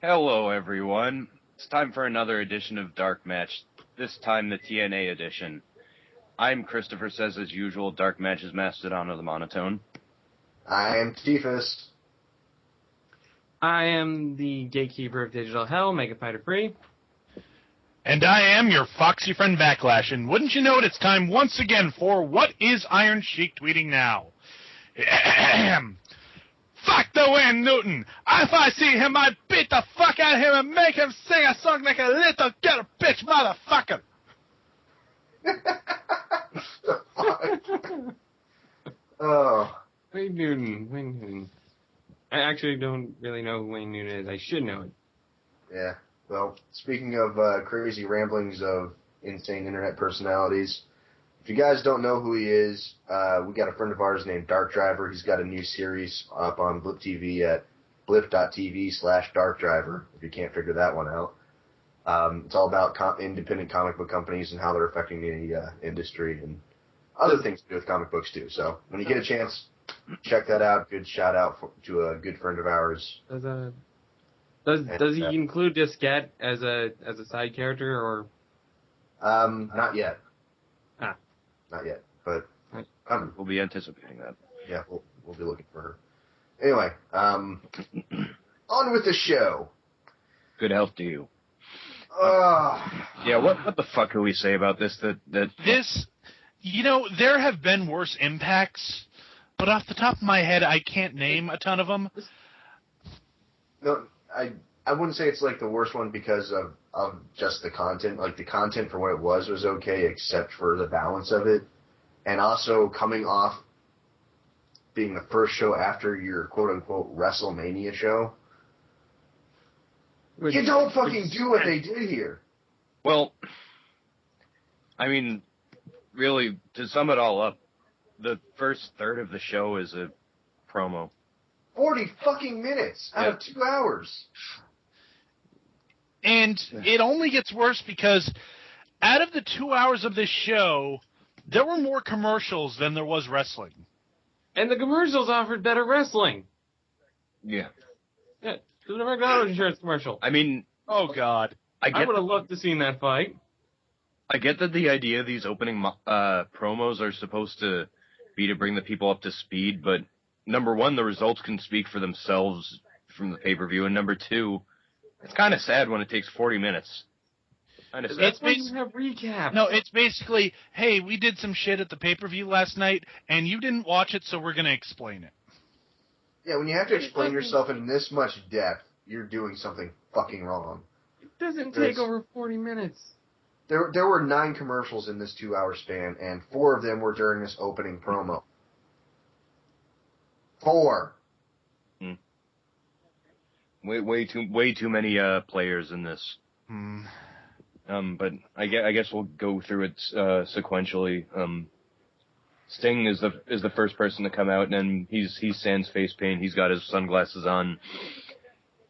Hello, everyone. It's time for another edition of DarkMatch, this time the TNA edition. I'm Christopher Says, as usual, DarkMatch's Mastodon of the Monotone. I am Stephus. I am the Gatekeeper of Digital Hell, Mega Fighter Free. And I am your foxy friend Backlash, and wouldn't you know it, it's time once again for What is Iron Sheik tweeting now? Fuck the Wayne Newton! If I see him, I beat the fuck out of him and make him sing a song like a little ghetto bitch motherfucker! Oh. Wayne Newton. I actually don't really know who Wayne Newton is. I should know it. Yeah. Well, speaking of crazy ramblings of insane internet personalities, if you guys don't know who he is, we got a friend of ours named Dark Driver. He's got a new series up on Blip TV at blip.tv/darkdriver, if you can't figure that one out. It's all about independent comic book companies and how they're affecting the industry and other things to do with comic books, too. So when you get a chance, check that out. Good shout-out to a good friend of ours. Does he include Diskette as a side character, or? Not yet. Not yet, but we'll be anticipating that. Yeah, we'll be looking for her. Anyway, on with the show. Good health to you. Yeah, what the fuck can we say about this? This, there have been worse impacts, but off the top of my head, I can't name a ton of them. No, I wouldn't say it's like the worst one because of just the content. Like, the content for what it was okay, except for the balance of it. And also coming off being the first show after your quote-unquote WrestleMania show. You don't fucking do what they did here. Well, I mean, really, to sum it all up, the first third of the show is a promo. 40 fucking minutes out of 2 hours. And it only gets worse because out of the 2 hours of this show, there were more commercials than there was wrestling. And the commercials offered better wrestling. Yeah. Yeah, it was a McDonald's insurance commercial. I mean, oh God. I would have loved to seen that fight. I get that the idea of these opening promos are supposed to be to bring the people up to speed, but number one, the results can speak for themselves from the pay-per-view, and number two, it's kind of sad when it takes 40 minutes. It's basically a recap. No, it's basically, hey, we did some shit at the pay-per-view last night, and you didn't watch it, so we're going to explain it. Yeah, when you have to explain yourself in this much depth, you're doing something fucking wrong. It doesn't take over 40 minutes. There were 9 commercials in this 2-hour span, and 4 of them were during this opening promo. 4. Way too many players in this. But I guess we'll go through it sequentially. Sting is the first person to come out, and he's sans face paint. He's got his sunglasses on.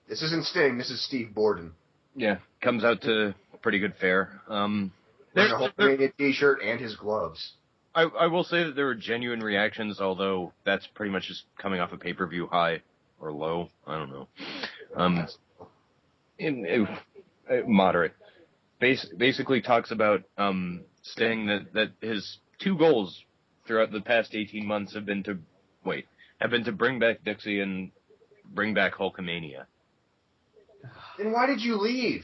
This isn't Sting. This is Steve Borden. Yeah, comes out to pretty good fare. Wearing a Hulkamania t-shirt and his gloves. I will say that there were genuine reactions, although that's pretty much just coming off a pay-per-view high or low. I don't know. Moderate. Basically talks about Sting that his 2 goals throughout the past 18 months have been to bring back Dixie and bring back Hulkamania. Then why did you leave?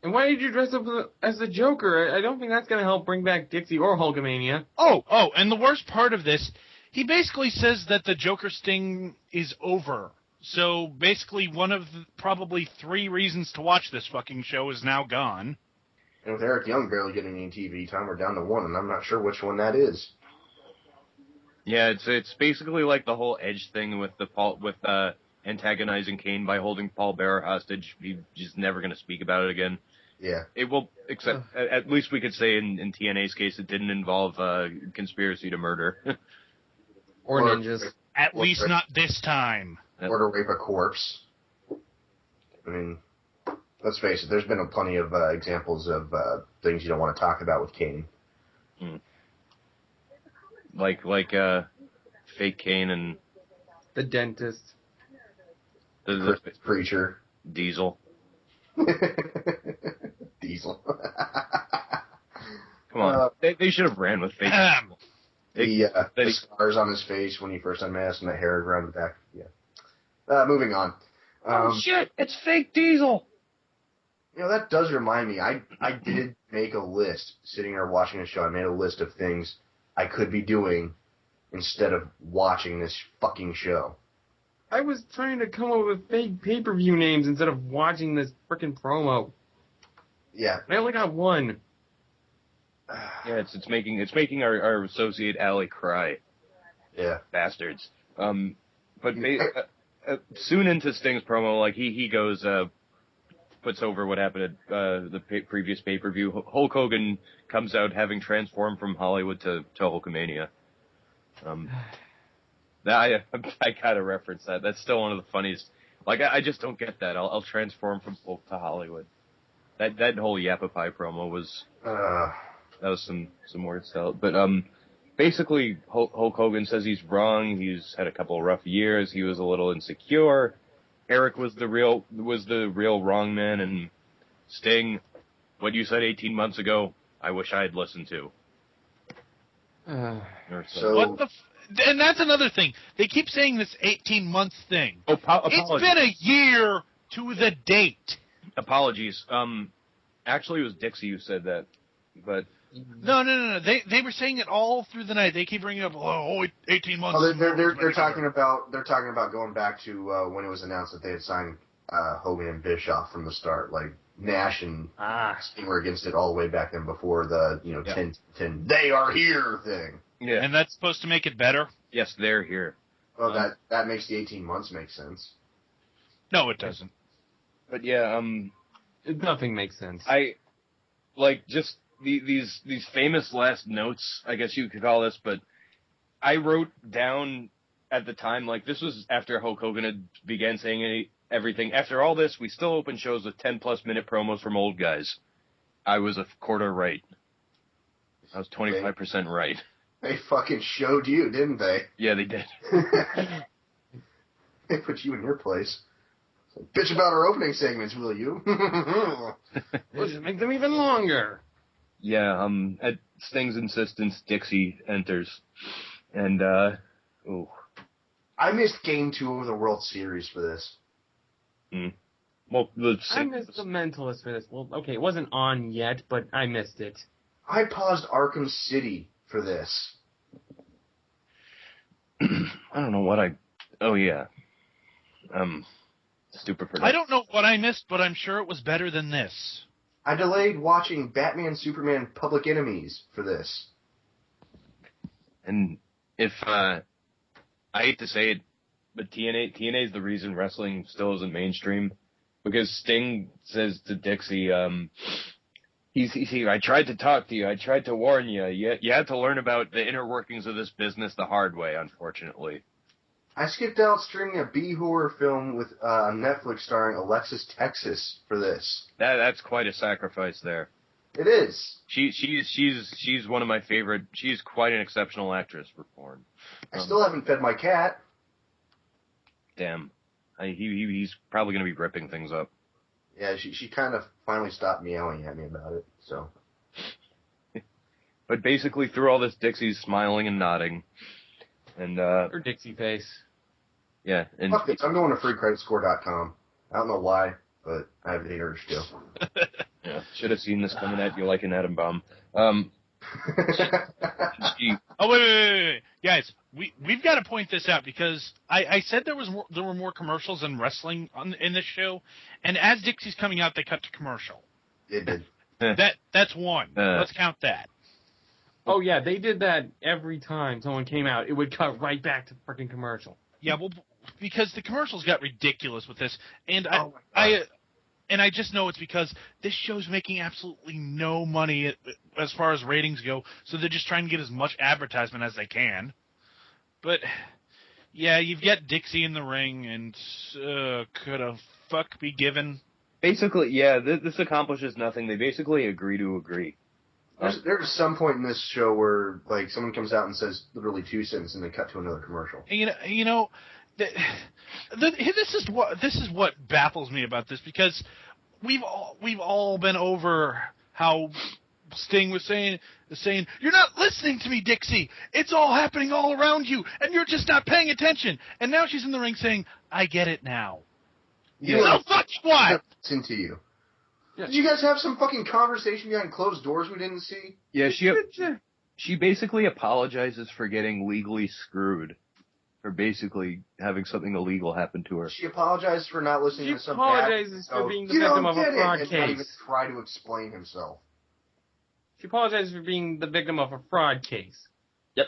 And why did you dress up as the Joker? I don't think that's going to help bring back Dixie or Hulkamania. Oh, and the worst part of this, he basically says that the Joker Sting is over. So basically one of the probably 3 reasons to watch this fucking show is now gone. And with Eric Young barely getting any TV time, we're down to 1, and I'm not sure which one that is. Yeah, it's basically like the whole Edge thing with antagonizing Kane by holding Paul Bearer hostage. He's just never going to speak about it again. Yeah. It will, except at least we could say in TNA's case it didn't involve conspiracy to murder. or ninjas. At least not this time. Or to rape a corpse. I mean, let's face it, there's been plenty of examples of things you don't want to talk about with Kane. Like fake Kane and... The dentist. The Preacher. Diesel. Diesel. Come on. They should have ran with fake Diesel. The scars on his face when he first unmasked and the hair around the back. Yeah. Moving on. Oh, shit! It's fake Diesel! You know, that does remind me. I did make a list, sitting there watching the show. I made a list of things I could be doing instead of watching this fucking show. I was trying to come up with fake pay-per-view names instead of watching this frickin' promo. Yeah. I only got one. Yeah, it's making our associate Allie cry. Yeah. Bastards. But soon into Sting's promo, like he goes, puts over what happened at the previous pay-per-view. Hulk Hogan comes out having transformed from Hollywood to Hulkamania. I gotta reference that. That's still one of the funniest. Like, I just don't get that. I'll transform from Hulk to Hollywood. That whole Yappa Pie promo was that was some weird stuff. But basically, Hulk Hogan says he's wrong. He's had a couple of rough years. He was a little insecure. Eric was the real wrong man, and Sting, what you said 18 months ago, I wish I had listened to. What the? And that's another thing. They keep saying this 18 months thing. Apologies. It's been a year to the date. Apologies. Actually, it was Dixie who said that, but. No. They were saying it all through the night. They keep bringing up, 18 months. Oh, they're talking about going back to when it was announced that they had signed Hogan and Bischoff from the start. Like Nash and Sting were against it all the way back then before the 10 they are here thing. Yeah, and that's supposed to make it better. Yes, they're here. Well, that makes the 18 months make sense. No, it doesn't. But yeah, nothing makes sense. I like just. These famous last notes, I guess you could call this, but I wrote down at the time, like, this was after Hulk Hogan had began saying everything. After all this, we still open shows with 10-plus minute promos from old guys. I was a quarter right. I was 25% right. They fucking showed you, didn't they? Yeah, they did. They put you in your place. Bitch about our opening segments, will you? We'll just make them even longer. Yeah, at Sting's insistence, Dixie enters. And, I missed Game 2 of the World Series for this. Well, I missed the Mentalist for this. Well, okay, it wasn't on yet, but I missed it. I paused Arkham City for this. I don't know what oh, yeah. Stupid for that. I don't know what I missed, but I'm sure it was better than this. I delayed watching Batman, Superman, Public Enemies for this. And if, I hate to say it, but TNA is the reason wrestling still isn't mainstream. Because Sting says to Dixie, I tried to talk to you, I tried to warn you, you had to learn about the inner workings of this business the hard way, unfortunately. I skipped out streaming a B-horror film with Netflix starring Alexis Texas for this. That's quite a sacrifice there. It is. She's one of my favorite. She's quite an exceptional actress for porn. I still haven't fed my cat. Damn, he's probably going to be ripping things up. Yeah, she kind of finally stopped meowing at me about it. So. But basically, through all this, Dixie's smiling and nodding. And Or Dixie face. Yeah. And fuck this. I'm going to freecreditscore.com. I don't know why, but I have the urge to. Yeah. Should have seen this coming at you like an atom bomb. Wait. Guys, we've got to point this out because I said there were more commercials than wrestling in this show, and as Dixie's coming out, they cut to commercial. It did. That's one. Let's count that. Oh, yeah, they did that every time someone came out. It would cut right back to freaking commercial. Yeah, well, because the commercials got ridiculous with this, and I just know it's because this show's making absolutely no money as far as ratings go, so they're just trying to get as much advertisement as they can. But, yeah, you've got Dixie in the ring, and could a fuck be given? Basically, yeah, this accomplishes nothing. They basically agree to agree. There's some point in this show where, like, someone comes out and says literally 2 sentences and they cut to another commercial. You know, this is what baffles me about this, because we've all been over how Sting was saying, you're not listening to me, Dixie. It's all happening all around you, and you're just not paying attention. And now she's in the ring saying, I get it now. Yeah. So fucking what? Listen to you. Yeah. Did you guys have some fucking conversation behind closed doors we didn't see? Yeah, she basically apologizes for getting legally screwed. For basically having something illegal happen to her. She apologized for not listening to some apologizes for being the victim of a fraud and case. not even try to explain himself. She apologizes for being the victim of a fraud case. Yep.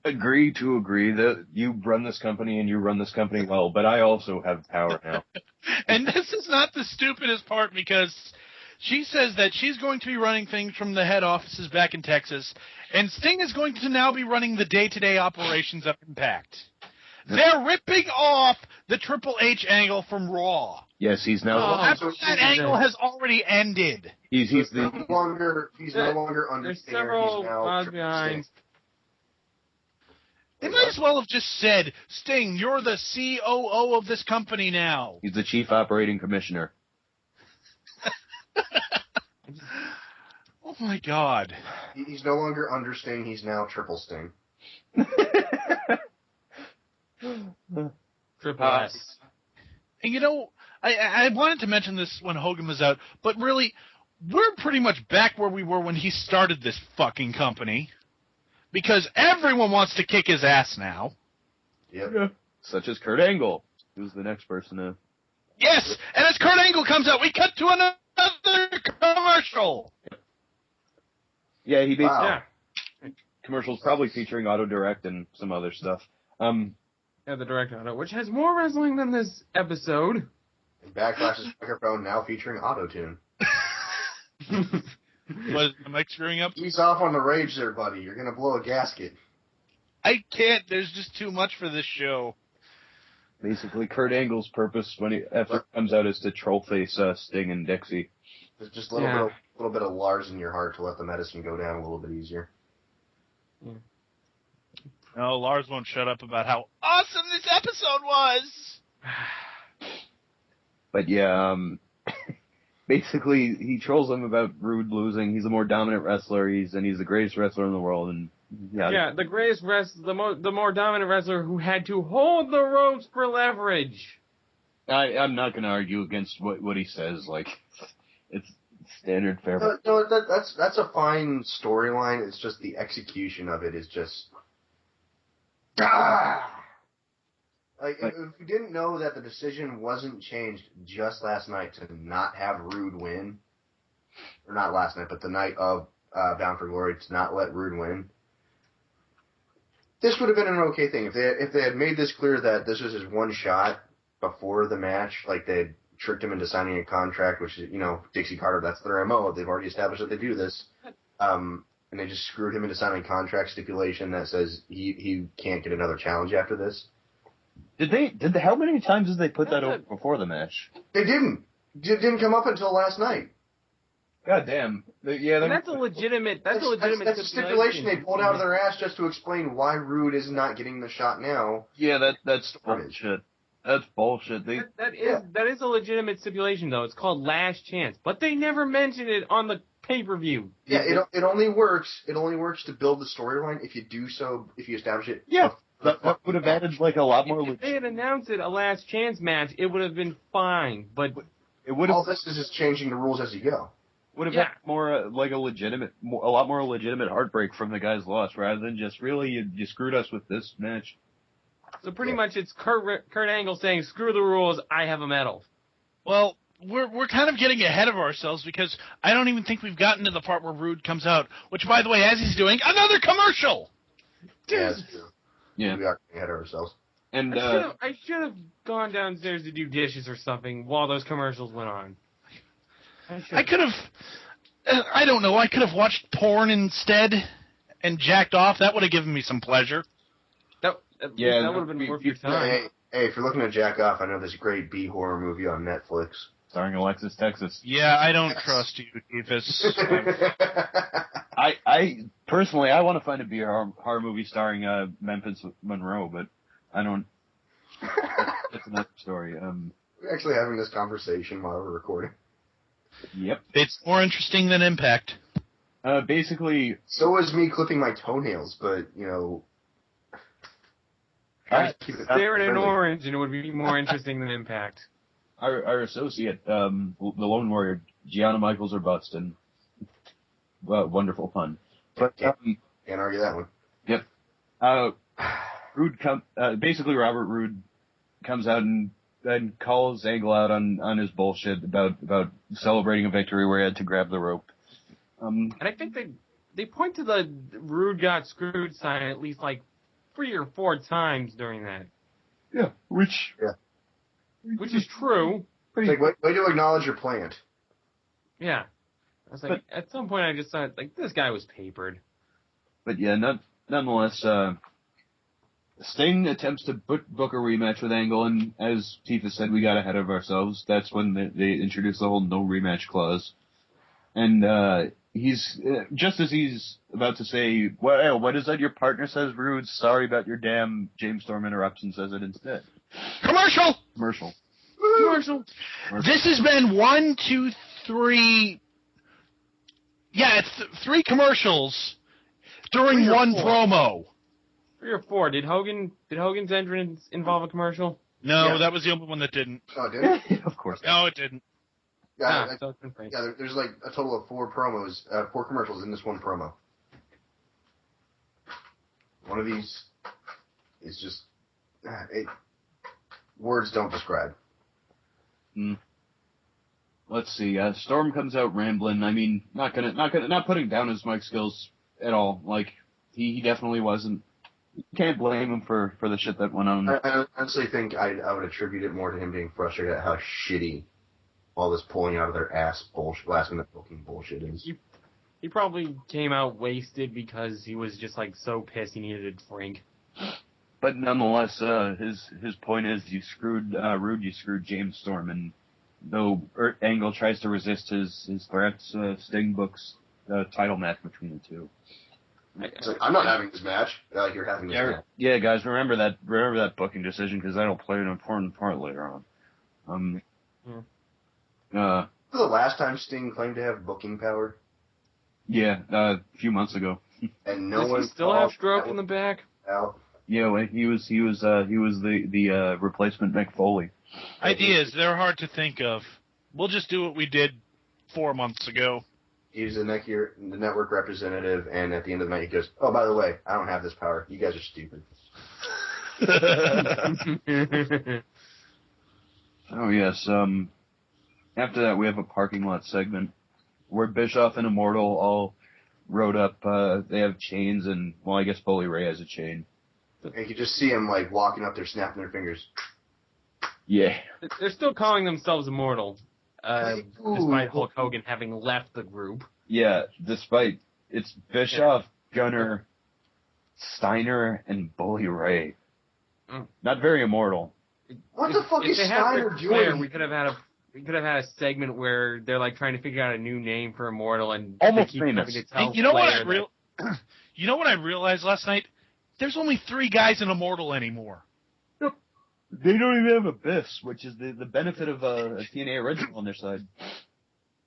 Agree to agree that you run this company and you run this company well, but I also have power now. And this is not the stupidest part, because she says that she's going to be running things from the head offices back in Texas, and Sting is going to now be running the day-to-day operations of Impact. They're ripping off the Triple H angle from Raw. Yes, he's now. That angle has already ended. He's no longer understanding. There's several laws behind. They might as well have just said, Sting, you're the COO of this company now. He's the chief operating commissioner. Oh my God. He's no longer under Sting, he's now Triple Sting. Triple S. And you know, I wanted to mention this when Hogan was out, but really, we're pretty much back where we were when he started this fucking company. Because everyone wants to kick his ass now. Yep. Yeah. Such as Kurt Angle, who's the next person to... Yes, and as Kurt Angle comes out, we cut to another commercial. Yeah, he basically... Wow. Commercials probably featuring Auto Direct and some other stuff. Yeah, the direct auto, which has more wrestling than this episode. And Backlash's microphone now featuring Auto-Tune. What, am I screwing up? Ease off on the rage there, buddy. You're going to blow a gasket. I can't. There's just too much for this show. Basically, Kurt Angle's purpose when he comes out is to troll-face Sting and Dixie. There's just a little bit of Lars in your heart to let the medicine go down a little bit easier. Yeah. No, Lars won't shut up about how awesome this episode was. But yeah, basically, he trolls him about Rude losing. He's a more dominant wrestler. He's the greatest wrestler in the world, and the greatest the more dominant wrestler who had to hold the ropes for leverage. I'm not going to argue against what he says. Like, it's standard fare. No, that's a fine storyline. It's just the execution of it is just. Like, if you didn't know that the decision wasn't changed just last night to not have Rude win, or not last night, but the night of Bound for Glory to not let Rude win, this would have been an okay thing. If they had made this clear that this was his one shot before the match, like they had tricked him into signing a contract, which is, Dixie Carter, that's their MO. They've already established that they do this. And they just screwed him into signing a contract stipulation that says he can't get another challenge after this. How many times did they put that over before the match? They didn't. It didn't come up until last night. God damn. That's a legitimate. That's a stipulation they pulled out of their ass just to explain why Rude is not getting the shot now. Yeah, that's bullshit. That's bullshit. That is a legitimate stipulation, though. It's called Last Chance, but they never mentioned it on the pay-per-view. Yeah, it only works. It only works to build the storyline if you do so. If you establish it. Yeah, that would have added like a lot more. If they had announced it a Last Chance match, it would have been fine. But it would. All this is just changing the rules as you go. Would have had more like a lot more legitimate heartbreak from the guy's loss rather than just really you screwed us with this match. So pretty much it's Kurt Angle saying, "Screw the rules, I have a medal." Well, we're kind of getting ahead of ourselves because I don't even think we've gotten to the part where Rude comes out. Which, by the way, as he's doing another commercial. Yeah, that's true. Yeah, we are ahead of ourselves. And I should have gone downstairs to do dishes or something while those commercials went on. I could have. I don't know. I could have watched porn instead and jacked off. That would have given me some pleasure. That would have been worth your time. Hey, if you're looking to jack off, I know this great B horror movie on Netflix starring Alexis Texas. Yeah, I don't trust you, Keefus. I personally, I want to find a horror movie starring Memphis Monroe, but I don't. That's another story. We're actually having this conversation while we're recording. Yep. It's more interesting than Impact. Basically. So is me clipping my toenails, but They're in an orange, and it would be more interesting than Impact. Our associate, the Lone Warrior, Gianna Michaels or Buxton. Wonderful pun. But can't argue that one. Yep. Basically Robert Roode comes out and calls Angle out on his bullshit about celebrating a victory where he had to grab the rope. And I think they point to the Roode got screwed sign at least like 3 or 4 times during that. Yeah, which is true. It's like, way to acknowledge your plant. Yeah. I was like, at some point I just thought, like, this guy was papered. But yeah, nonetheless, Sting attempts to book a rematch with Angle, and as Tifa said, we got ahead of ourselves. That's when they introduced the whole no rematch clause. And he's just as he's about to say, what is that your partner says, Rude? Sorry about your damn. James Storm interrupts and says it instead. Commercial. This has been 1, 2, 3. Yeah, it's 3 commercials during one promo. 3 or 4. Did Hogan's entrance involve a commercial? No, that was the only one that didn't. Oh, it did? Of course. No, it didn't. There's like a total of 4 promos, 4 commercials in this one promo. One of these is just words don't describe. Let's see. Storm comes out rambling. I mean, not putting down his mic skills at all. Like he definitely wasn't. You can't blame him for the shit that went on. I honestly think I would attribute it more to him being frustrated at how shitty all this pulling out of their ass bullshit, last minute booking bullshit is. He probably came out wasted because he was just like so pissed he needed a drink. But nonetheless, his point is you screwed Rude, you screwed James Storm, and though Angle tries to resist his threats, Sting books a title match between the two. It's like, I'm not having this match. Like you're having this match. Yeah, guys, remember that booking decision because that'll play an important part later on. The last time Sting claimed to have booking power? Yeah, a few months ago. And Does he still have stroke in the back? Out. Yeah, he was the replacement Mick Foley. Ideas, they're hard to think of. We'll just do what we did 4 months ago. He's the network representative, and at the end of the night he goes, "Oh, by the way, I don't have this power. You guys are stupid." Oh yes. After that, we have a parking lot segment where Bischoff and Immortal all rode up. They have chains, and well, I guess Bully Ray has a chain. And you can just see him like walking up there, snapping their fingers. Yeah. They're still calling themselves Immortal, despite Hulk Hogan having left the group. Yeah, despite it's Bischoff, Gunner, Steiner, and Bully Ray. Not very immortal. What the fuck is Steiner doing? We could have had a segment where they're like trying to figure out a new name for Immortal and almost keep famous. To tell you know what I realized last night? There's only 3 guys in Immortal anymore. Yep. They don't even have Abyss, which is the benefit of a TNA original on their side.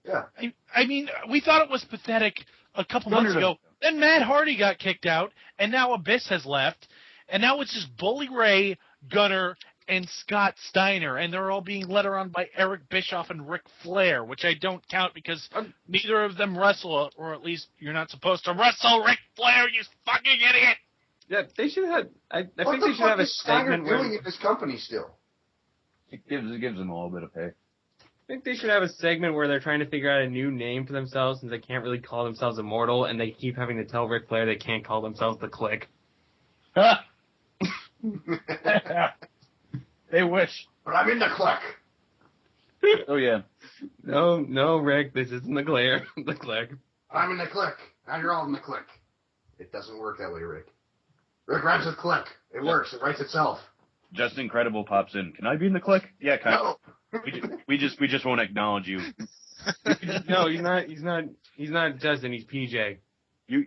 Yeah. I mean, we thought it was pathetic a couple months ago. Then Matt Hardy got kicked out, and now Abyss has left, and now it's just Bully Ray, Gunner, and Scott Steiner, and they're all being led around by Eric Bischoff and Ric Flair, which I don't count because neither of them wrestle, or at least you're not supposed to wrestle Ric Flair, you fucking idiot! Yeah, they should have. I think what they should have a Steiner segment doing in this company still? It gives them a little bit of pay. I think they should have a segment where they're trying to figure out a new name for themselves since they can't really call themselves Immortal, and they keep having to tell Ric Flair they can't call themselves the Click. They wish. But I'm in the Click. Oh yeah. No, Rick, this isn't the Click. The Click. I'm in the Click. Now you're all in the Click. It doesn't work that way, Rick. Rick rhymes with Click. It works. It writes itself. Just Incredible pops in. Can I be in the Click? Yeah, kind of. We just won't acknowledge you. No, he's not Justin. He's PJ. You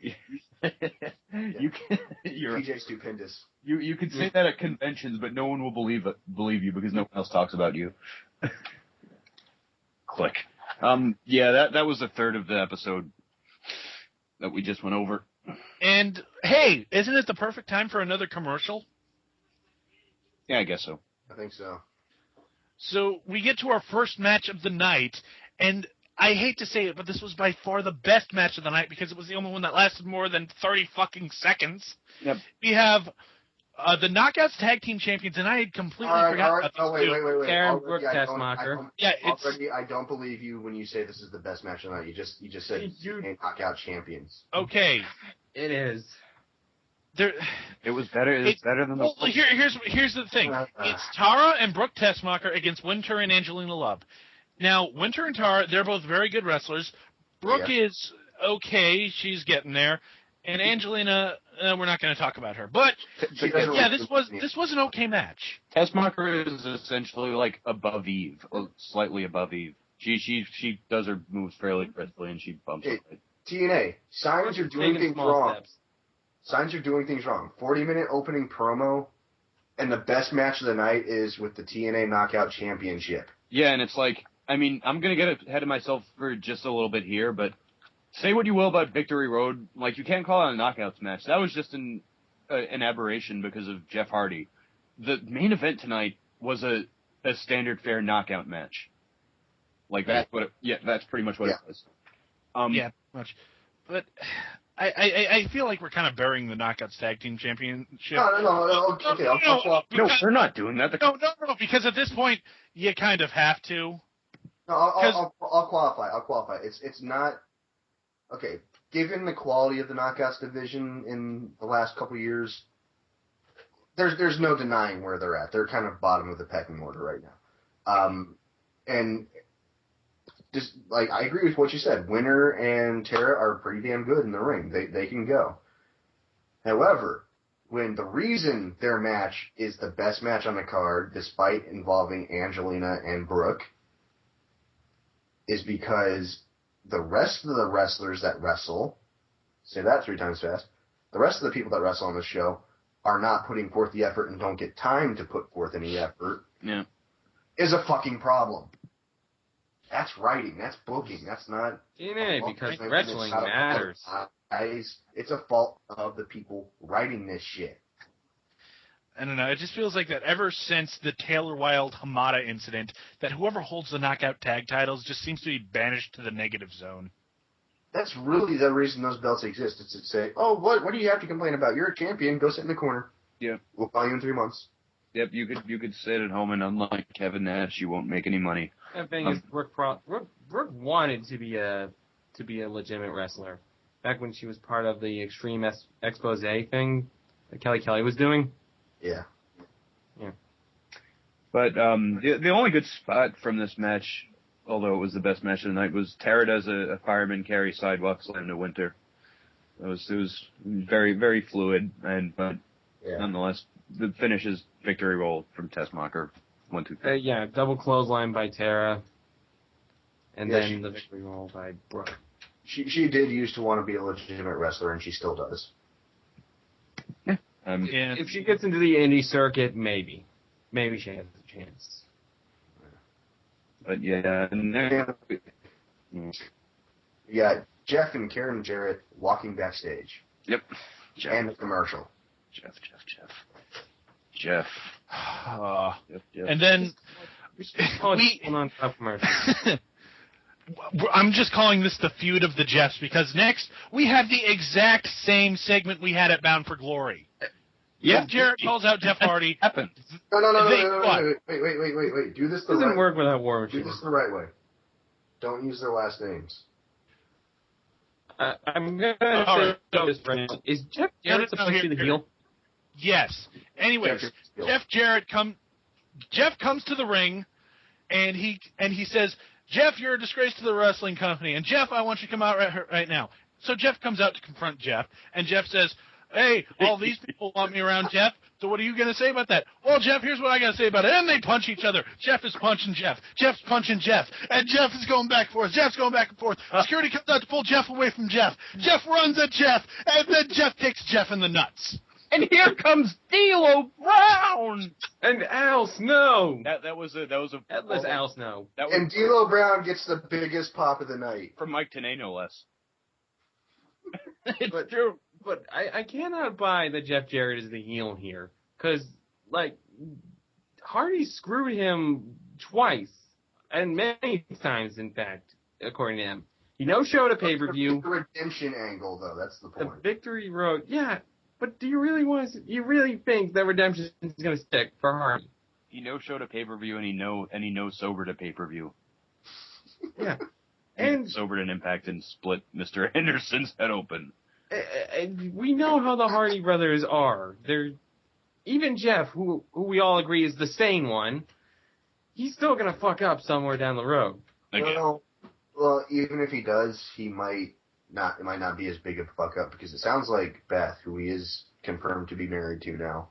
you're PJ Stupendous. You can say that at conventions, but no one will believe you because no one else talks about you. Click. Yeah, that was a third of the episode that we just went over. And hey, isn't it the perfect time for another commercial? Yeah, I guess so. I think so. So we get to our first match of the night, and I hate to say it, but this was by far the best match of the night because it was the only one that lasted more than 30 fucking seconds. Yep. We have the Knockouts Tag Team Champions, and I had completely forgotten about Oh, these wait. Karen Already, Brooke Tessmacher. I don't believe you when you say this is the best match of the night. You just said Knockout Champions. Okay. It is. It was better. It was better than the. Well, here's the thing. It's Tara and Brooke Tessmacher against Winter and Angelina Love. Now, Winter and Tara, they're both very good wrestlers. Brooke is okay. She's getting there. And Angelina, we're not going to talk about her. But, yeah, this was an okay match. Tessmacher is essentially like above Eve, or slightly above Eve. She does her moves fairly crisply, and she bumps it. TNA, signs are doing things wrong. Signs are doing things wrong. 40-minute opening promo, and the best match of the night is with the TNA Knockout Championship. Yeah, and it's like, I mean, I'm going to get ahead of myself for just a little bit here, but say what you will about Victory Road, like, you can't call it a knockouts match. That was just an aberration because of Jeff Hardy. The main event tonight was a standard fare knockout match. Like, that's pretty much what it was. Yeah, much. But I feel like we're kind of burying the Knockouts Tag Team Championship. No. Okay, no, we're not doing that. No, because at this point, you kind of have to. No, I'll qualify. It's not okay. Given the quality of the Knockouts division in the last couple of years, there's no denying where they're at. They're kind of bottom of the pecking order right now. And just like I agree with what you said, Winter and Tara are pretty damn good in the ring. They can go. However, when the reason their match is the best match on the card, despite involving Angelina and Brooke, is because the rest of the wrestlers that wrestle, say that 3 times fast, the rest of the people that wrestle on the show are not putting forth the effort and don't get time to put forth any effort, is a fucking problem. That's writing. That's booking. That's not... TNA, because wrestling matters. Guys, it's a fault of the people writing this shit. I don't know. It just feels like that ever since the Taylor Wilde Hamada incident, that whoever holds the knockout tag titles just seems to be banished to the negative zone. That's really the reason those belts exist. It's to say, oh, what do you have to complain about? You're a champion. Go sit in the corner. Yeah. We'll call you in 3 months. Yep, you could sit at home, and unlike Kevin Nash, you won't make any money. The thing is, Brooke wanted to be a legitimate wrestler. Back when she was part of the Extreme Expose thing that Kelly was doing. Yeah. But the only good spot from this match, although it was the best match of the night, was Tara does a fireman carry sidewalk slam to Winter. It was very, very fluid, but nonetheless, the finish is victory roll from Tessmacher. 1, 2, 3. Double clothesline by Tara, and then the victory roll by Brooke. She did used to want to be a legitimate wrestler, and she still does. Yeah. If she gets into the indie circuit, maybe she has a chance. But Jeff and Karen Jarrett walking backstage. Yep. Jeff. And the commercial. Jeff. And then I'm just calling this the feud of the Jeffs because next we have the exact same segment we had at Bound for Glory. Jeff Jarrett calls out Jeff Hardy. Happened. No, wait. Do this the doesn't right work without War Machine. Do this the right way. Don't use their last names. I'm going to say this right now. Is Jeff Jarrett supposed to be the heel? Yes. Anyways, Jeff comes to the ring, and he says, Jeff, you're a disgrace to the wrestling company, and Jeff, I want you to come out right now. So Jeff comes out to confront Jeff, and Jeff says, Hey, all these people want me around, Jeff. So what are you going to say about that? Well, Jeff, here's what I got to say about it. And they punch each other. Jeff is punching Jeff. Jeff's punching Jeff. And Jeff is going back and forth. Jeff's going back and forth. Security comes out to pull Jeff away from Jeff. Jeff runs at Jeff. And then Jeff kicks Jeff in the nuts. And here comes D'Lo Brown and Al Snow. That was Headless Al Snow. And D'Lo Brown gets the biggest pop of the night from Mike Tenay, no less. It's true. But I cannot buy that Jeff Jarrett is the heel here. Because, like, Hardy screwed him twice. And many times, in fact, according to him. He no-showed a pay-per-view. The redemption angle, though, that's the point. The victory road, yeah. But do you really think that redemption is going to stick for Hardy? He no-showed a pay-per-view and he no-sobered a pay-per-view. Yeah. And sobered an Impact and split Mr. Henderson's head open. We know how the Hardy brothers are. They're even Jeff, who we all agree is the sane one. He's still gonna fuck up somewhere down the road. Well, even if he does, it might not be as big of a fuck up because it sounds like Beth, who he is confirmed to be married to now,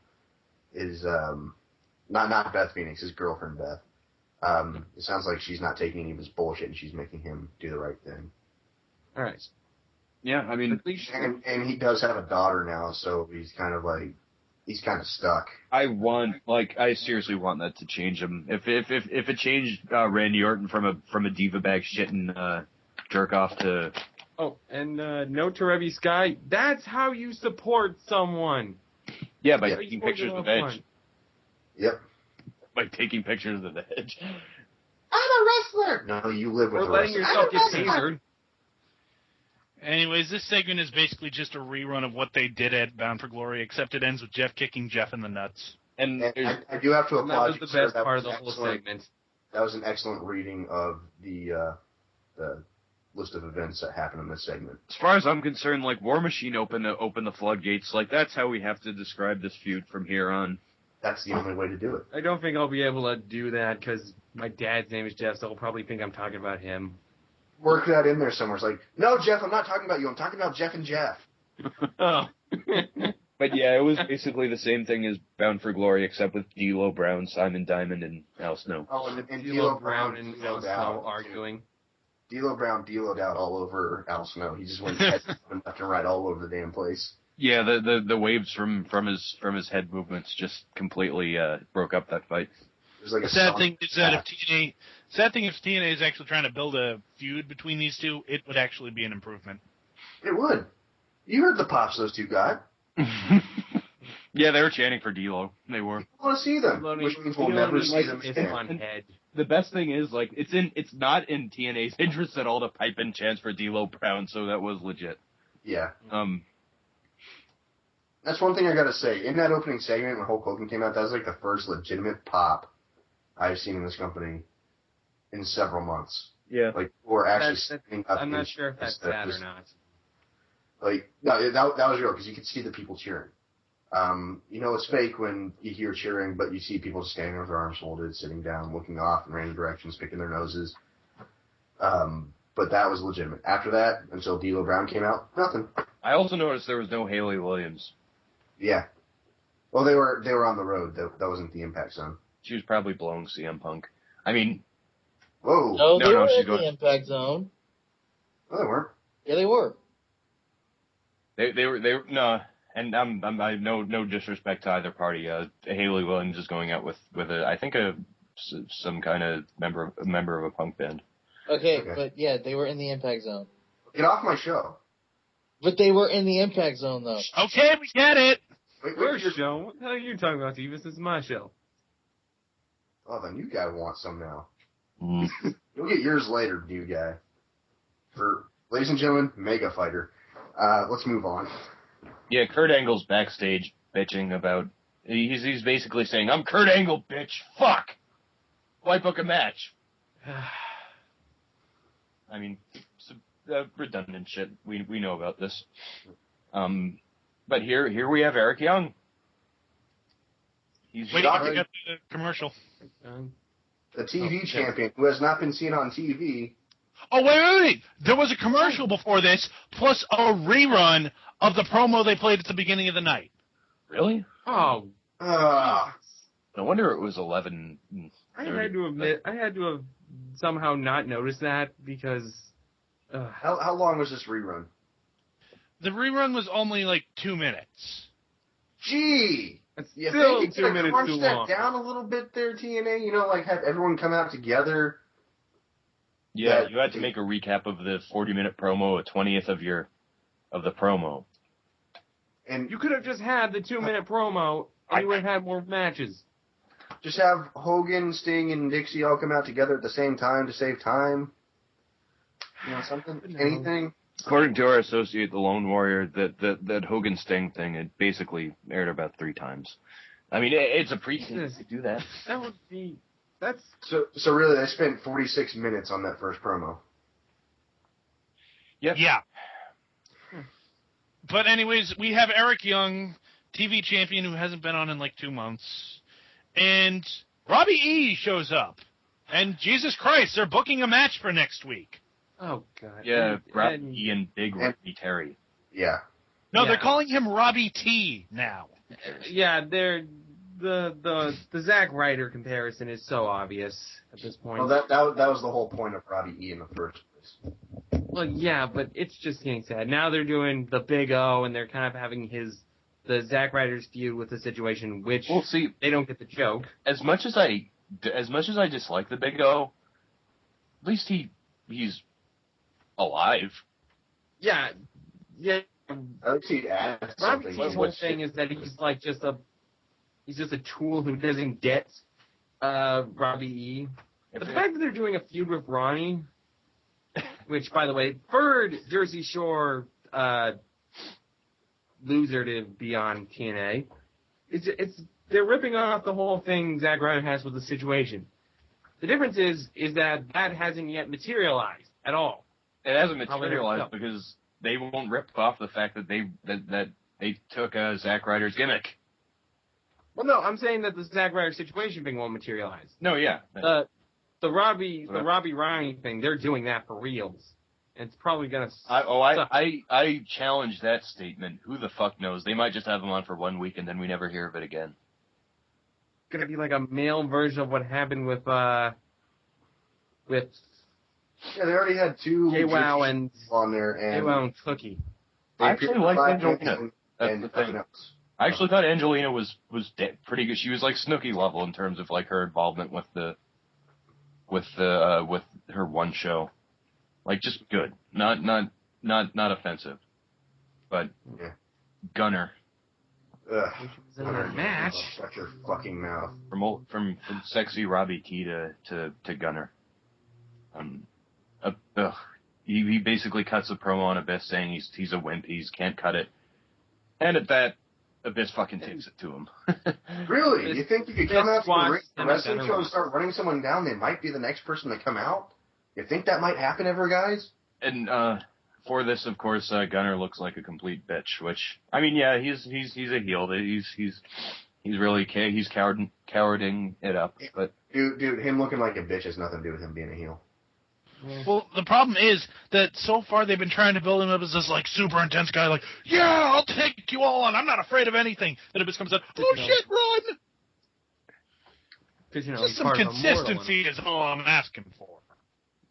is not Beth Phoenix, his girlfriend Beth. It sounds like she's not taking any of his bullshit and she's making him do the right thing. All right. Yeah, I mean, and he does have a daughter now, so he's kind of stuck. I seriously want that to change him. If it changed Randy Orton from a diva bag shitting jerk off to. Oh, and note to Revy Sky, that's how you support someone. Yeah, by taking pictures of the edge. Yep. By taking pictures of the edge. I'm a wrestler. No, you live with. Or letting yourself get tasered. Anyways, this segment is basically just a rerun of what they did at Bound for Glory, except it ends with Jeff kicking Jeff in the nuts. And I do have to applaud. That was the best part of the whole segment. That was an excellent reading of the list of events that happened in this segment. As far as I'm concerned, like War Machine opened the floodgates. Like that's how we have to describe this feud from here on. That's the only way to do it. I don't think I'll be able to do that because my dad's name is Jeff, so he'll probably think I'm talking about him. Work that in there somewhere. It's like, no, Jeff, I'm not talking about you. I'm talking about Jeff and Jeff. Oh. But yeah, it was basically the same thing as Bound for Glory, except with D'Lo Brown, Simon Diamond, and Al Snow. Oh, and D'Lo Brown and Al Snow arguing. D'Lo Brown D'Lo'd out all over Al Snow. He just went left and right all over the damn place. Yeah, the waves from his head movements just completely broke up that fight. Like the sad thing is that if TNA is actually trying to build a feud between these two, it would actually be an improvement. It would. You heard the pops those two got. Yeah, they were chanting for D'Lo. They were. I want to see them, which means we'll never see them again. The best thing is, like, it's not in TNA's interest at all to pipe in chants for D'Lo Brown, so that was legit. Yeah. That's one thing I gotta say. In that opening segment when Hulk Hogan came out, that was like the first legitimate pop I've seen in this company in several months. Yeah. Like, we're actually I'm not sure if that's sad or not. Like, no, that was real, because you could see the people cheering. It's fake when you hear cheering, but you see people standing with their arms folded, sitting down, looking off in random directions, picking their noses. But that was legitimate. After that, until D'Lo Brown came out, nothing. I also noticed there was no Haley Williams. Yeah. Well, they were on the road. That wasn't the Impact Zone. She was probably blowing CM Punk. I mean... Whoa. No, they were in the Impact Zone. No, they weren't. Yeah, they were. They were no, and I no disrespect to either party. Haley Williams is going out with some kind of member of a punk band. Okay, but yeah, they were in the Impact Zone. Get off my show. But they were in the Impact Zone, though. Okay, we get it. Your show? What the hell are you talking about, Steve? This is my show. Oh, then you gotta want some now. You'll get yours later, new guy. Ladies and gentlemen, Mega Fighter. Let's move on. Yeah, Kurt Angle's backstage bitching about. He's basically saying, "I'm Kurt Angle, bitch. Fuck. Why book a match?" I mean, redundant shit. We know about this. But here we have Eric Young. He's waiting to get the commercial. The TV champion who has not been seen on TV Oh, wait. There was a commercial before this, plus a rerun of the promo they played at the beginning of the night. Really? Oh. No wonder it was 11. I had to admit, I had to have somehow not noticed that because... How long was this rerun? The rerun was only like 2 minutes. Gee! You still think 2 minutes crunch too that long. down a little bit there, TNA? You know, like have everyone come out together? Yeah, you had to make a recap of the 40-minute promo, a 20th of the promo. And you could have just had the 2-minute promo, and you would have had more matches. Just have Hogan, Sting, and Dixie all come out together at the same time to save time. You know, something? Anything? According to our associate, the Lone Warrior, that Hogan Sting thing, it basically aired about 3 times. I mean, it's a pretense to do that. That would be... That's... So really, they spent 46 minutes on that first promo. Yep. Yeah. But anyways, we have Eric Young, TV champion who hasn't been on in like 2 months. And Robbie E shows up. And Jesus Christ, they're booking a match for next week. Oh, God. Yeah, Robbie E and Big Ricky Terry. Yeah. No, they're calling him Robbie T now. Yeah, they're... The Zack Ryder comparison is so obvious at this point. Well, that was the whole point of Robbie E in the first place. Well, yeah, but it's just getting sad. Now they're doing the Big O, and they're kind of having the Zack Ryder's feud with the situation, which they don't get the joke. As much as I dislike the Big O, at least he's alive. Yeah. At least he'd add something. Robbie T's whole thing is that he's like just a tool who doesn't get Robbie E. But the fact that they're doing a feud with Ronnie, which, by the way, third Jersey Shore loser to be on TNA, they're ripping off the whole thing Zack Ryder has with the situation. The difference is that hasn't yet materialized at all. It hasn't materialized because they won't rip off the fact that they took Zack Ryder's gimmick. Well, no, I'm saying that the Zack Ryder situation thing won't materialize. No, yeah. The Robbie Ryan thing, they're doing that for reals. And it's probably gonna I challenge that statement. Who the fuck knows? They might just have him on for 1 week and then we never hear of it again. Gonna be like a male version of what happened with yeah, they already had 2 J-Wow and on there and J-Wow and Cookie. I actually liked Angelina. That's the thing. I actually thought Angelina was pretty good. She was like Snooki level in terms of like her involvement with her one show, like just good, not offensive, but Gunner. Ugh. In that match. Shut your fucking mouth. From sexy Robbie Key to Gunner. He basically cuts a promo on Abyss saying he's a wimp, he can't cut it, and at that, Abyss fucking takes it to him. Really? You think you could come out to a wrestling show and Gunner start running someone down? They might be the next person to come out. You think that might happen ever, guys? And for this, of course, Gunner looks like a complete bitch. Which I mean, yeah, he's a heel. He's really he's cowarding it up. But dude, him looking like a bitch has nothing to do with him being a heel. Well, the problem is that so far they've been trying to build him up as this like super intense guy, like, yeah, I'll take you all on. I'm not afraid of anything. Then it just comes out, oh shit, run! Just some consistency is all I'm asking for.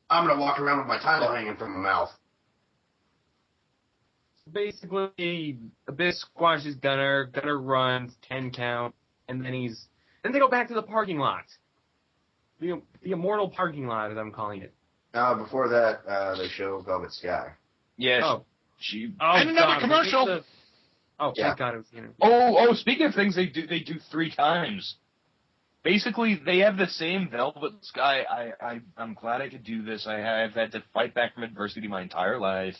I'm gonna walk around with my title hanging from my mouth. Basically, Abyss squashes Gunner runs 10 count, and then they go back to the parking lot. The immortal parking lot, as I'm calling it. Before that, they show Velvet Sky. Yeah, and another commercial. Thank God it was the interview. Oh, speaking of things they do 3 times. Basically, they have the same Velvet Sky. I'm glad I could do this. I've had to fight back from adversity my entire life.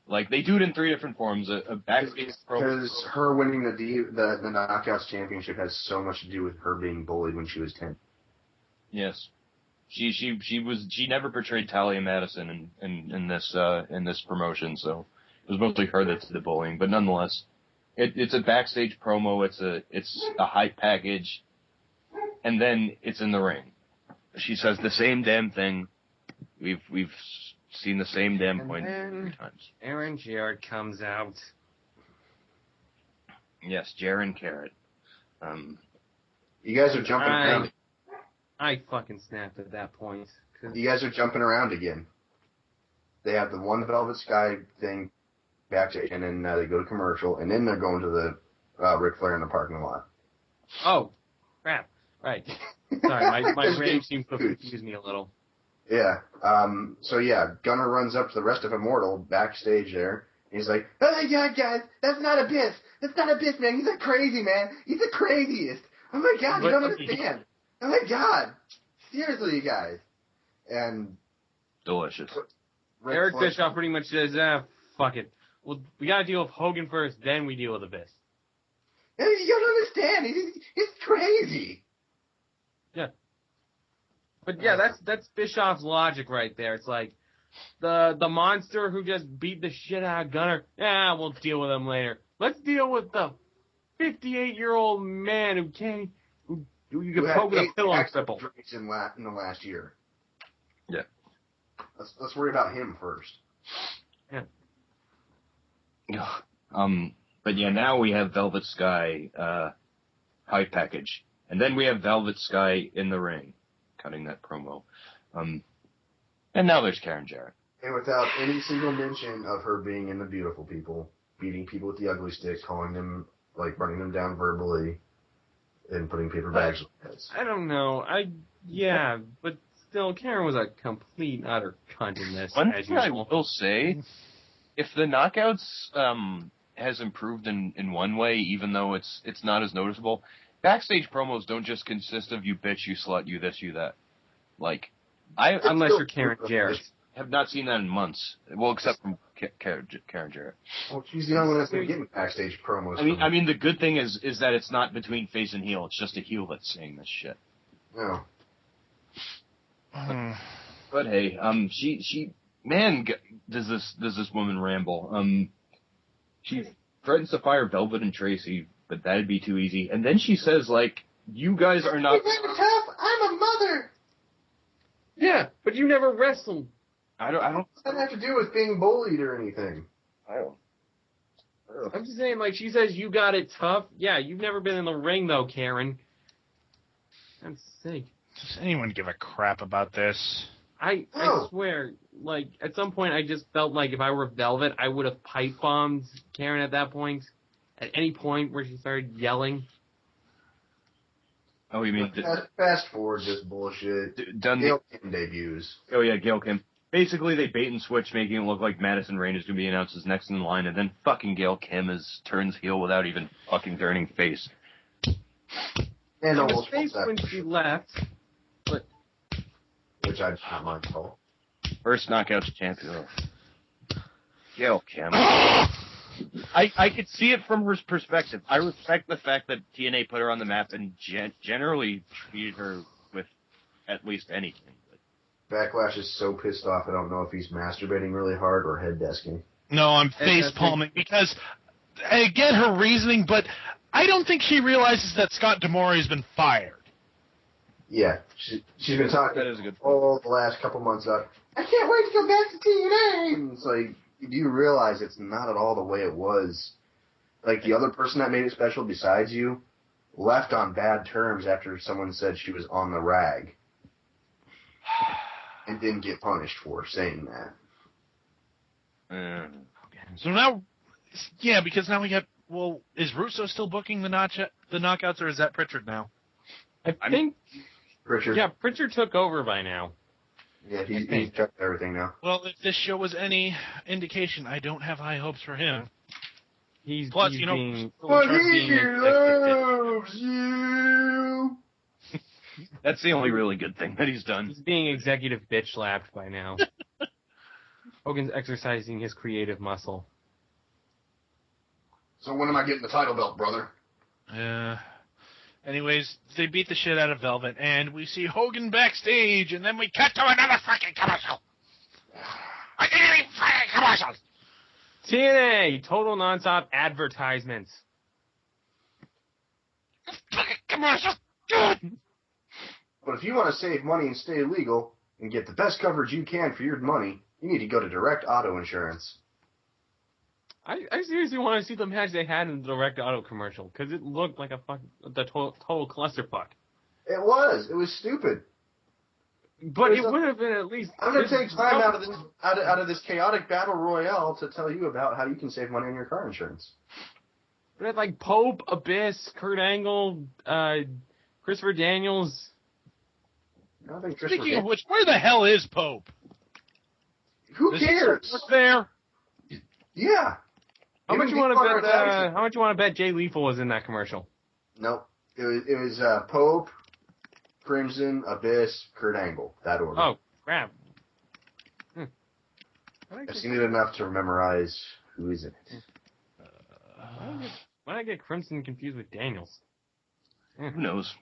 Like, they do it in 3 different forms. A backstage promo. Because her winning the Knockouts Championship has so much to do with her being bullied when she was 10. Yes. She never portrayed Talia Madison in this promotion, so it was mostly her that's the bullying. But nonetheless, it's a backstage promo. It's a hype package, and then it's in the ring. She says the same damn thing We've seen the same damn And point then 3 times. Aaron Jarrett comes out. Yes, Jaren Carrot. You guys are jumping around. I fucking snapped at that point. You guys are jumping around again. They have the one Velvet Sky thing back to, and then they go to commercial, and then they're going to the Ric Flair in the parking lot. Oh, crap. Right. Sorry, my brain seems to confuse me a little. Yeah. So yeah, Gunner runs up to the rest of Immortal backstage there. He's like, "Oh my God, guys, that's not a Biff. That's not a Biff, man. He's a crazy man. He's the craziest. Oh my God, you don't understand. Oh my God, seriously, you guys." And delicious. Eric Bischoff pretty much says, fuck it. Well, we gotta deal with Hogan first, then we deal with the Biff. You don't understand. He's crazy. Yeah. But yeah, that's Bischoff's logic right there. It's like the monster who just beat the shit out of Gunner. Yeah, we'll deal with him later. Let's deal with the 58-year-old man who can't who you can poke with a pillow and cripple. In the last year. Yeah. Let's worry about him first. Yeah. But yeah, now we have Velvet Sky hype package, and then we have Velvet Sky in the ring, cutting that promo. And now there's Karen Jarrett. And without any single mention of her being in the Beautiful People, beating people with the ugly stick, calling them, like, running them down verbally, and putting paper bags on their heads. I don't know. But still, Karen was a complete and utter cunt in this. One thing I will say, if the Knockouts has improved in one way, even though it's not as noticeable, backstage promos don't just consist of you bitch, you slut, you this, you that. Like, unless you're Karen Jarrett. Have not seen that in months. Well, except from Karen Jarrett. Well, she's the only one that's been getting backstage promos. I mean, the good thing is that it's not between face and heel. It's just a heel that's saying this shit. No. But hey, does this woman ramble? She threatens to fire Velvet and Tracy, but that'd be too easy. And then she says, like, you guys are not tough. I'm a mother. Yeah, but you never wrestled. I don't. What does that have to do with being bullied or anything? I don't. I'm just saying, like, she says you got it tough. Yeah, you've never been in the ring, though, Karen. I'm sick. Does anyone give a crap about this? I swear, like, at some point I just felt like if I were Velvet, I would have pipe bombed Karen at that point. At any point where she started yelling. Oh, you mean... Fast forward this bullshit. Gail Kim debuts. Oh, yeah, Gail Kim. Basically, they bait and switch, making it look like Madison Rayne is going to be announced as next in line, and then fucking Gail Kim turns heel without even fucking turning face. And She was almost face when she left, but... Which I not mind at all. First Knockouts champion. Gail Kim. I could see it from her perspective. I respect the fact that TNA put her on the map and generally treated her with at least anything. Backlash is so pissed off, I don't know if he's masturbating really hard or head desking. No, I'm face palming because I get her reasoning, but I don't think she realizes that Scott D'Amore has been fired. Yeah, she's been talking that is a good all the last couple months about, I can't wait to come back to TNA. And it's like, do you realize it's not at all the way it was? Like, the other person that made it special besides you left on bad terms after someone said she was on the rag. And didn't get punished for saying that. So now, yeah, because now we got, well, is Russo still booking the Knockouts, or is that Pritchard now? I think Pritchard. Yeah, Pritchard took over by now. Yeah, he's checked everything now. Well, if this show was any indication, I don't have high hopes for him. But he loves you! That's the only really good thing that he's done. He's being executive bitch slapped by now. Hogan's exercising his creative muscle. So when am I getting the title belt, brother? Anyways, they beat the shit out of Velvet, and we see Hogan backstage, and then we cut to another fucking commercial. I didn't even fucking commercials. TNA, total nonstop advertisements. Fucking commercial. But if you want to save money and stay legal, and get the best coverage you can for your money, you need to go to Direct Auto Insurance. I seriously want to see the match they had in the Direct Auto commercial, because it looked like the total clusterfuck. It was. It was stupid. But it would have been at least... I'm going to take time out of this chaotic battle royale to tell you about how you can save money on your car insurance. But it's like Pope, Abyss, Kurt Angle, Christopher Daniels. I don't think Speaking of which, where the hell is Pope? Who cares? What's there? Yeah. How much you want to bet Jay Lethal was in that commercial? Nope. It was Pope, Crimson, Abyss, Kurt Angle. That order. Oh, crap. I've seen it enough to memorize who is in it. Why did I get Crimson confused with Daniels? Who knows?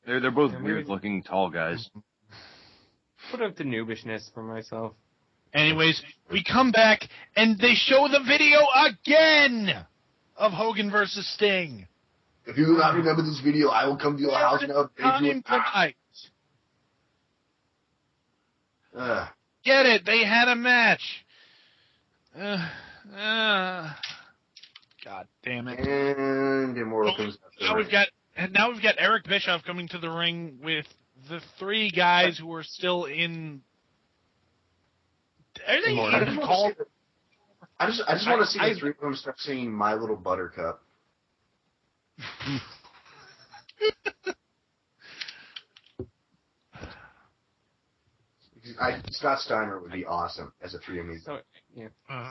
They're both weird-looking tall guys. Put up the noobishness for myself. Anyways, we come back, and they show the video again of Hogan versus Sting. If you do not remember this video, I will come to your house now. Tonight. Get it? They had a match. God damn it! And Immortal comes up. Now we've got Eric Bischoff coming to the ring with the three guys who are still in. Are they even called? I just want to see the three of them start singing "My Little Buttercup." Scott Steiner would be awesome as a three of me.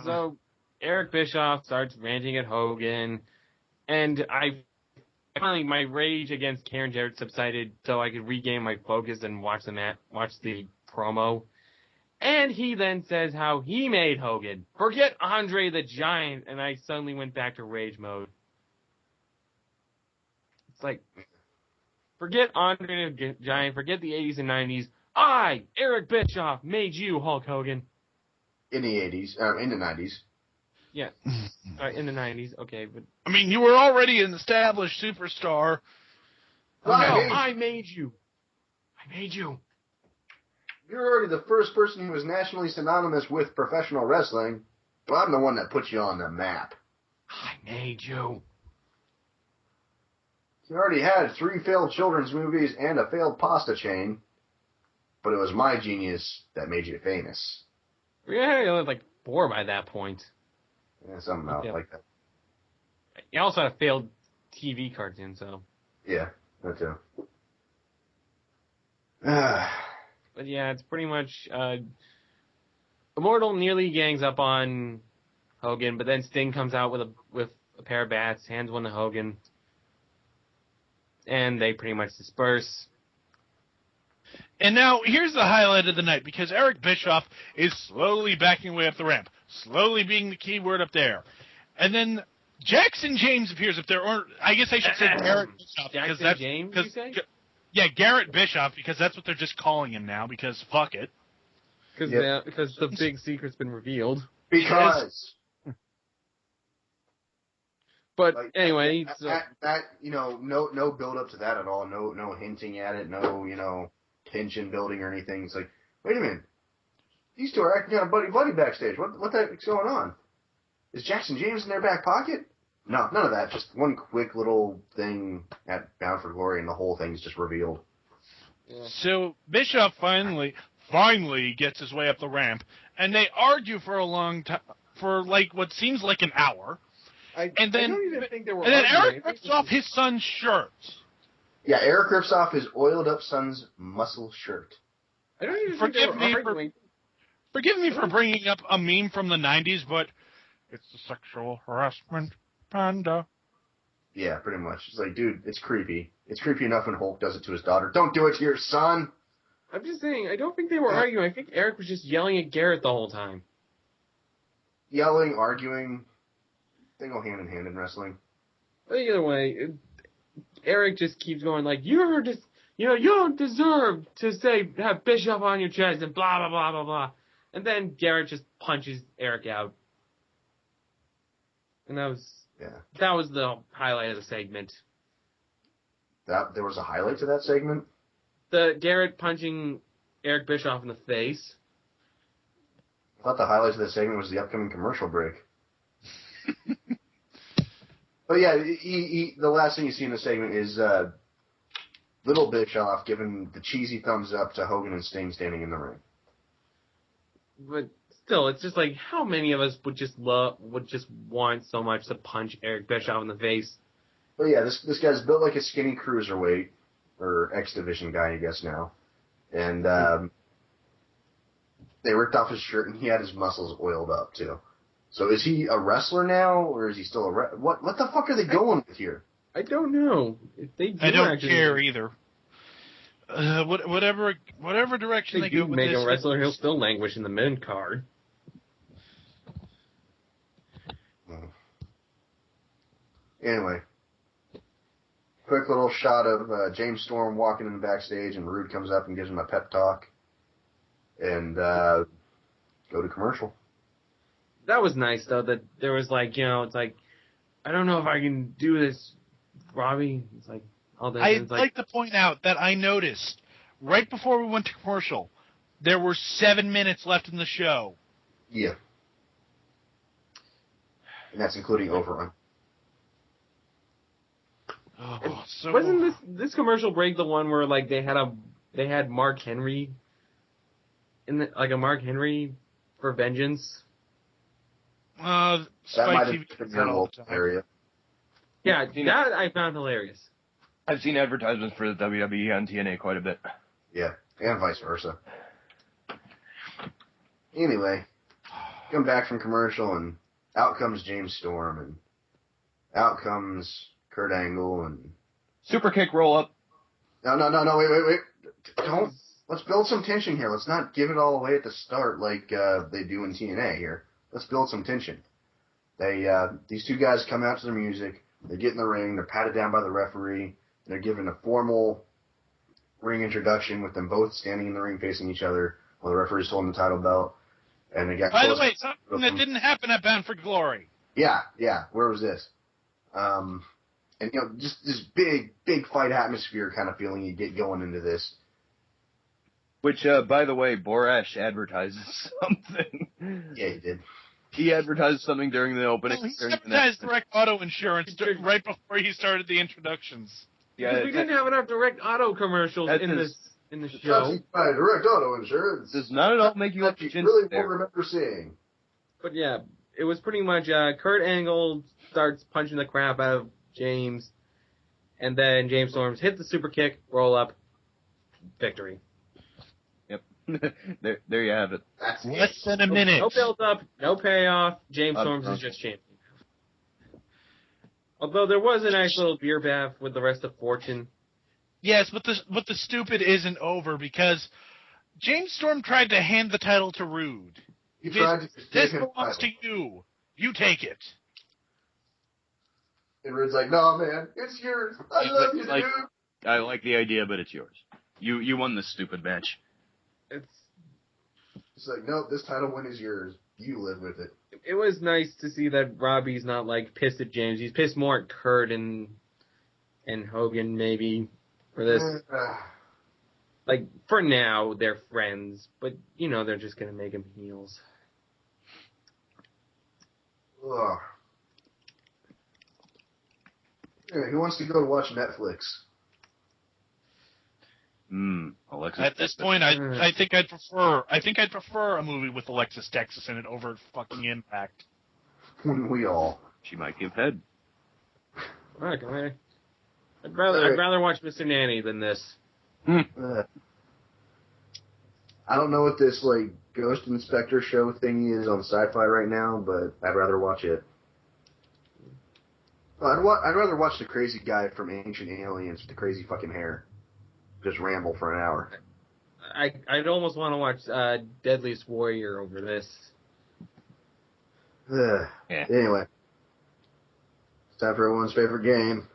So Eric Bischoff starts ranting at Hogan, and finally my rage against Karen Jarrett subsided, so I could regain my focus and watch the promo. And he then says how he made Hogan. Forget Andre the Giant, and I suddenly went back to rage mode. It's like, forget Andre the Giant, forget the 80s and 90s. I, Eric Bischoff, made you, Hulk Hogan. In the 80s, in the 90s. Yeah, in the 90s, okay. But I mean, you were already an established superstar. I made you. I made you. You're already the first person who was nationally synonymous with professional wrestling, but I'm the one that put you on the map. I made you. You already had 3 failed children's movies and a failed pasta chain, but it was my genius that made you famous. Yeah, you had like 4 by that point. Yeah, something like that. You also had a failed TV cartoon, so. Yeah, that too. But yeah, it's pretty much Immortal nearly gangs up on Hogan, but then Sting comes out with a pair of bats, hands one to Hogan, and they pretty much disperse. And now, here's the highlight of the night, because Eric Bischoff is slowly backing away up the ramp, slowly being the key word up there. And then Jackson James appears up there, or I guess I should say Garrett Bischoff. Jackson James, you say? Yeah, Garrett Bischoff, because that's what they're just calling him now, because fuck it. Because the big secret's been revealed. Because. But anyway, that no build up to that at all. No hinting at it. No tension building or anything. It's like, wait a minute, these two are acting kind of buddy backstage. What the heck's going on? Is Jackson James in their back pocket? No, none of that. Just one quick little thing at Bound for Glory, and the whole thing's just revealed. Yeah. So Bischoff finally gets his way up the ramp, and they argue for a long time, for like what seems like an hour. I don't even think they were. And then Eric rips off his son's shirt. Yeah, Eric rips off his oiled up son's muscle shirt. I don't even think they were arguing. Forgive me for bringing up a meme from the 90s, but it's the sexual harassment panda. Yeah, pretty much. It's like, dude, it's creepy. It's creepy enough when Hulk does it to his daughter. Don't do it to your son. I'm just saying, I don't think they were arguing. I think Eric was just yelling at Garrett the whole time. Yelling, arguing, they go hand in hand in wrestling. But either way, Eric just keeps going like, you don't deserve to have Bischoff on your chest and blah, blah, blah, blah, blah. And then Garrett just punches Eric out. And that was the highlight of the segment. There was a highlight to that segment? The Garrett punching Eric Bischoff in the face. I thought the highlights of the segment was the upcoming commercial break. But yeah, the last thing you see in the segment is Little Bischoff giving the cheesy thumbs up to Hogan and Sting standing in the ring. But still, it's just like, how many of us would just want so much to punch Eric Bischoff in the face? But yeah, this guy's built like a skinny cruiserweight, or X Division guy, I guess now. And they ripped off his shirt, and he had his muscles oiled up too. So is he a wrestler now, or is he still what the fuck are they going with here? I don't know. If they do I don't care either. Whatever direction they go with make this, a wrestler, he'll still languish in the mid card. Anyway, quick little shot of James Storm walking in the backstage, and Rude comes up and gives him a pep talk, and go to commercial. That was nice, though, that there was like, it's like, I don't know if I can do this, Robbie. It's like, all this. I'd like to point out that I noticed, right before we went to commercial, there were 7 minutes left in the show. Yeah. And that's including overrun. Oh, so wasn't this commercial break the one where like they had Mark Henry a Mark Henry for Vengeance? That might have been your local area. Yeah, that I found hilarious. I've seen advertisements for the WWE on TNA quite a bit. Yeah, and vice versa. Anyway, come back from commercial, and out comes James Storm, and out comes Kurt Angle, and super kick roll up. No, wait. Don't. Let's build some tension here. Let's not give it all away at the start like they do in TNA here. Let's build some tension. These two guys come out to the music. They get in the ring. They're patted down by the referee. And they're given a formal ring introduction with them both standing in the ring facing each other while the referee's holding the title belt. And they got. By the way, something that didn't happen at Bound for Glory. Yeah. Where was this? And just this big fight atmosphere kind of feeling you get going into this. Which, by the way, Borash advertises something. Yeah, he did. He advertised something during the opening. He advertised direct auto insurance right before he started the introductions. Yeah, we didn't have enough direct auto commercials in the show. Direct auto insurance does not at all make you that you really won't remember seeing. But yeah, it was pretty much Kurt Angle starts punching the crap out of James, and then James Storms hit the super kick, roll up, victory. There you have it. That's less than a minute. No build up, no payoff. James Storms is just champion. Although there was a nice little beer bath with the rest of Fortune. Yes, but the stupid isn't over because James Storm tried to hand the title to Rude. This belongs to you. You take it. And Rude's like, no, man, it's yours. I love you, dude. I like the idea, but it's yours. You won this stupid match. It's like, nope, this title win is yours. You live with it. It was nice to see that Robbie's not like pissed at James. He's pissed more at Kurt and Hogan maybe for this. Like for now they're friends, but they're just gonna make him heels. Ugh. Anyway, who wants to go to watch Netflix? Alexis. At this point, I think I'd prefer a movie with Alexis Texas in it over fucking Impact. Wouldn't we all? She might give head. I'd rather watch Mr. Nanny than this. I don't know what this Ghost Inspector show thingy is on Sci-Fi right now, but I'd rather watch it. I'd rather watch the crazy guy from Ancient Aliens with the crazy fucking hair. Just ramble for an hour. I'd almost want to watch Deadliest Warrior over this. Yeah. Anyway, it's time for everyone's favorite game.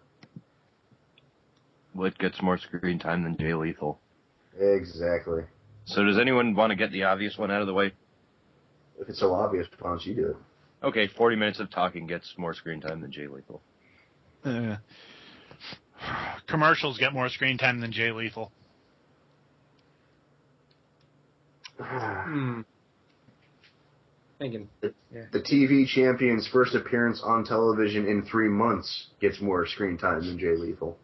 What gets more screen time than Jay Lethal? Exactly. So does anyone want to get the obvious one out of the way? If it's so obvious, why don't you do it? Okay, 40 minutes of talking gets more screen time than Jay Lethal. Commercials get more screen time than Jay Lethal. Thinking. The TV champion's first appearance on television in 3 months gets more screen time than Jay Lethal.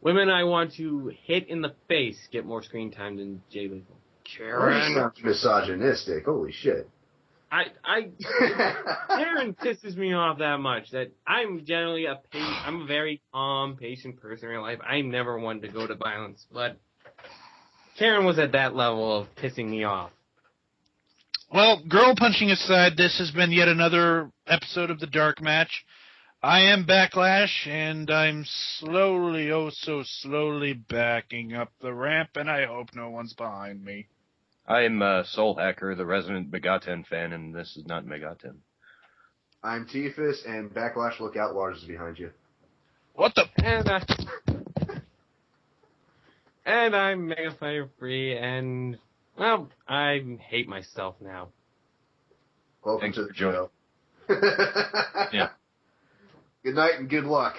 Women I want to hit in the face get more screen time than Jay Lethal. Karen sounds misogynistic. Holy shit. Karen pisses me off that much that I'm generally I'm a very calm, patient person in real life. I'm never one to go to violence, but Karen was at that level of pissing me off. Well, girl punching aside, this has been yet another episode of the Dark Match. I am Backlash, and I'm slowly, oh so slowly backing up the ramp, and I hope no one's behind me. I am Soul Hacker, the resident Megaten fan, and this is not Megaten. I'm Tiefus, and Backlash, look out, Lars is behind you. What the? And I'm Mega Fighter Free, and, well, I hate myself now. Welcome Thanks to the for joining. show. Yeah. Good night and good luck.